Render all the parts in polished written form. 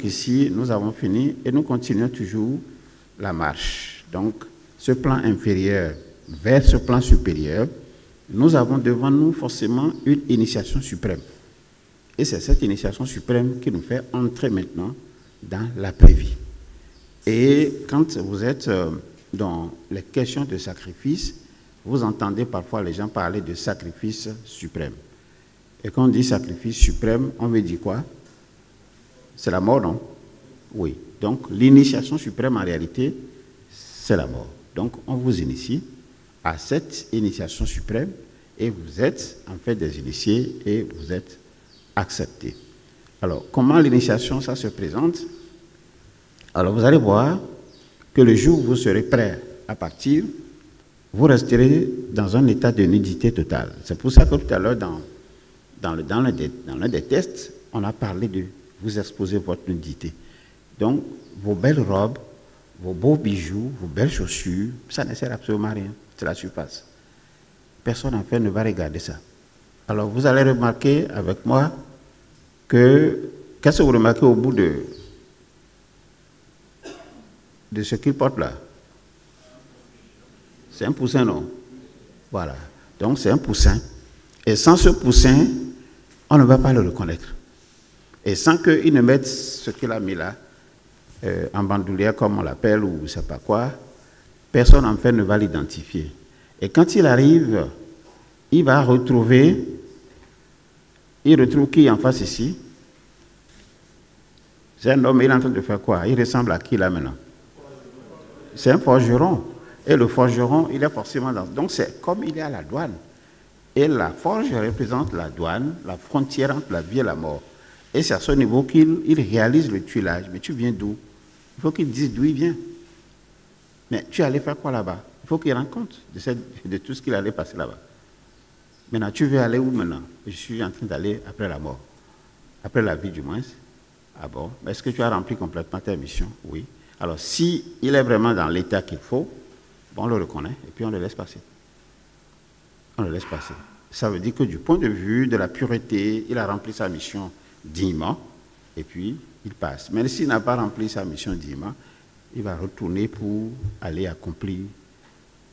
jusqu'ici, nous avons fini et nous continuons toujours la marche. Donc, ce plan inférieur vers ce plan supérieur, nous avons devant nous forcément une initiation suprême. Et c'est cette initiation suprême qui nous fait entrer maintenant dans l'après-vie. Et quand vous êtes dans les questions de sacrifice, vous entendez parfois les gens parler de sacrifice suprême. Et quand on dit sacrifice suprême, on veut dire quoi? C'est la mort, non? Oui. Donc, l'initiation suprême, en réalité, c'est la mort. Donc, on vous initie à cette initiation suprême et vous êtes en fait des initiés et vous êtes acceptés. Alors, comment l'initiation, ça se présente? Alors, vous allez voir que le jour où vous serez prêt à partir, vous resterez dans un état de nudité totale. C'est pour ça que tout à l'heure, dans l'un des tests, on a parlé de vous exposer votre nudité. Donc, vos belles robes, vos beaux bijoux, vos belles chaussures, ça ne sert absolument à rien. C'est la surface. Personne en fait ne va regarder ça. Alors, vous allez remarquer avec moi que, qu'est-ce que vous remarquez au bout de ce qu'il porte là? C'est un poussin, non? Voilà. Donc, c'est un poussin. Et sans ce poussin, on ne va pas le reconnaître. Et sans qu'il ne mette ce qu'il a mis là, en bandoulière, comme on l'appelle, ou je ne sais pas quoi, personne en fait ne va l'identifier. Et quand il arrive, il va retrouver, il retrouve qui en face ici? C'est un homme, il est en train de faire quoi? Il ressemble à qui là maintenant? C'est un forgeron. Et le forgeron, il est forcément dans... Donc c'est comme il est à la douane. Et la forge représente la douane, la frontière entre la vie et la mort. Et c'est à ce niveau qu'il réalise le tuilage. Mais tu viens d'où? Il faut qu'il dise d'où il vient. Mais tu allais faire quoi là-bas? Il faut qu'il rende compte de tout ce qu'il allait passer là-bas. Maintenant, tu veux aller où maintenant? Je suis en train d'aller après la mort. Après la vie du moins. Ah bon? Est-ce que tu as rempli complètement ta mission? Oui. Alors, si il est vraiment dans l'état qu'il faut, bon, on le reconnaît et puis on le laisse passer. On le laisse passer. Ça veut dire que du point de vue de la pureté, il a rempli sa mission dignement et puis il passe. Mais s'il n'a pas rempli sa mission dignement, il va retourner pour aller accomplir,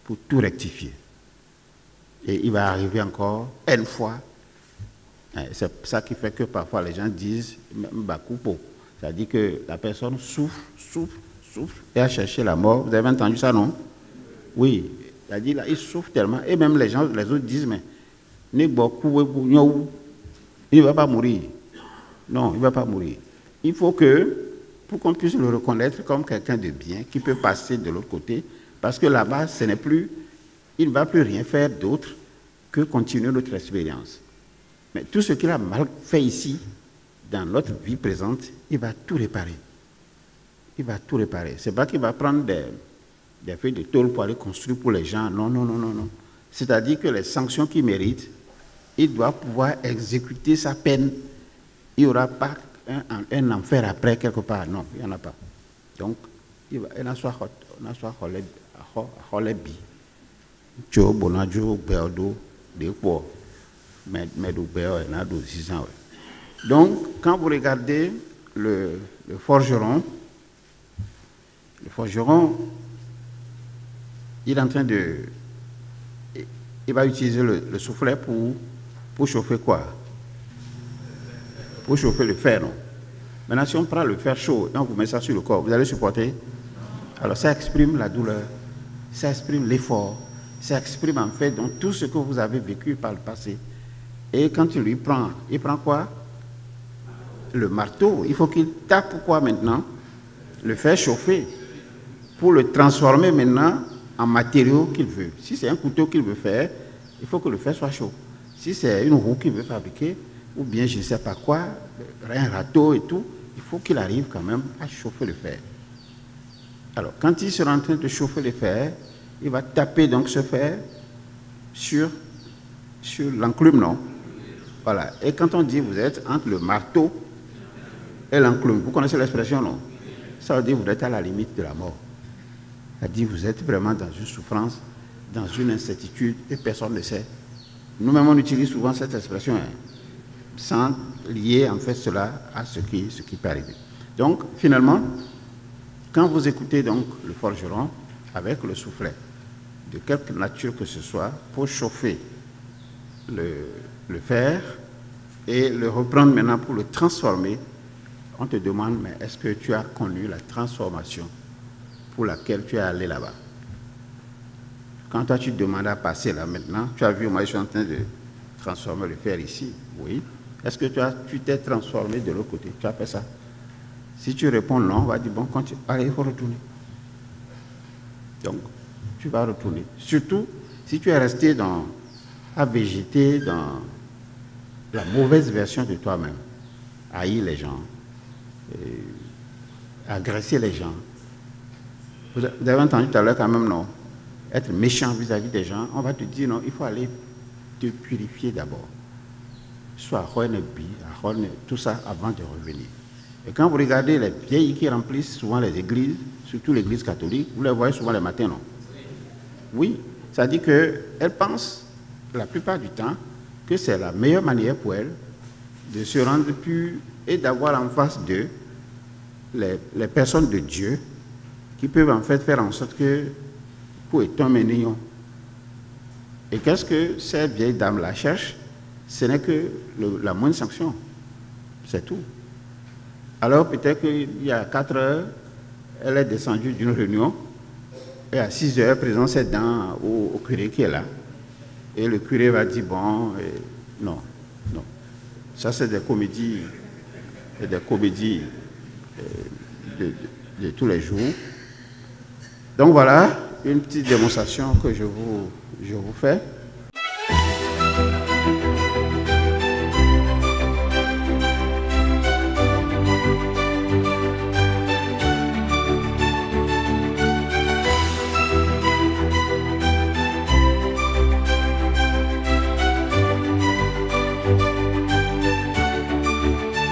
pour tout rectifier. Et il va arriver encore une fois. C'est ça qui fait que parfois les gens disent Mbakupo. C'est-à-dire que la personne souffre et a cherché la mort. Vous avez entendu ça, non? Oui. C'est-à-dire là, il souffre tellement. Et même les autres disent, mais il ne va pas mourir. Non, il ne va pas mourir. Il faut que, pour qu'on puisse le reconnaître comme quelqu'un de bien, qui peut passer de l'autre côté, parce que là-bas, ce n'est plus, il ne va plus rien faire d'autre que continuer notre expérience. Mais tout ce qu'il a mal fait ici, dans notre vie présente, il va tout réparer. Il va tout réparer. Ce n'est pas qu'il va prendre des feuilles de tôle pour aller construire pour les gens. Non, non, non, non, non. C'est-à-dire que les sanctions qu'il mérite, il doit pouvoir exécuter sa peine. Il n'y aura pas un enfer après quelque part. Non, il n'y en a pas. Donc, il va donc, quand vous regardez le forgeron, il est en train de... Il va utiliser le soufflet pour chauffer quoi? Pour chauffer le fer, non? Maintenant, si on prend le fer chaud et on vous met ça sur le corps, vous allez supporter? Alors, ça exprime la douleur, ça exprime l'effort, ça exprime en fait donc, tout ce que vous avez vécu par le passé. Et quand il prend quoi? Le marteau. Il faut qu'il tape quoi maintenant? Le faire chauffer pour le transformer maintenant en matériau qu'il veut. Si c'est un couteau qu'il veut faire, il faut que le fer soit chaud. Si c'est une roue qu'il veut fabriquer, ou bien je ne sais pas quoi, un râteau et tout, il faut qu'il arrive quand même à chauffer le fer. Alors, quand il sera en train de chauffer le fer, il va taper donc ce fer sur l'enclume, non? Voilà. Et quand on dit vous êtes entre le marteau et l'enclume, vous connaissez l'expression, non? Ça veut dire que vous êtes à la limite de la mort. C'est-à-dire que vous êtes vraiment dans une souffrance, dans une incertitude, et personne ne sait. Nous-mêmes, on utilise souvent cette expression, sans lier en fait cela à ce qui peut arriver. Donc, finalement, quand vous écoutez donc le forgeron avec le soufflet, de quelque nature que ce soit, pour chauffer le fer et le reprendre maintenant pour le transformer, on te demande, mais est-ce que tu as connu la transformation pour laquelle tu es allé là-bas? Quand toi tu demandes à passer là maintenant, tu as vu, moi je suis en train de transformer le fer ici, oui. Est-ce que tu t'es transformé de l'autre côté? Tu as fait ça? Si tu réponds non, on va dire, bon, continue. Allez, il faut retourner. Donc, tu vas retourner. Surtout, si tu es resté à végéter dans la mauvaise version de toi-même, haïr les gens, agresser les gens. Vous avez entendu tout à l'heure quand même, non? Être méchant vis-à-vis des gens, on va te dire, non, il faut aller te purifier d'abord. Soit tout ça avant de revenir. Et quand vous regardez les vieilles qui remplissent souvent les églises, surtout l'église catholique, vous les voyez souvent les matins, non? Oui, ça dit qu'elles pensent, la plupart du temps, que c'est la meilleure manière pour elles de se rendre pures et d'avoir en face d'eux les personnes de Dieu qui peuvent en fait faire en sorte que pour être un mignon. Et qu'est-ce que ces vieilles dames-là cherchent? Ce n'est que la moindre sanction. C'est tout. Alors peut-être qu'il y a 4 heures, elle est descendue d'une réunion et à 6 heures, présente ses dents au curé qui est là. Et le curé va dire, bon, non. Ça c'est des comédies de tous les jours. Donc voilà une petite démonstration que je vous fais.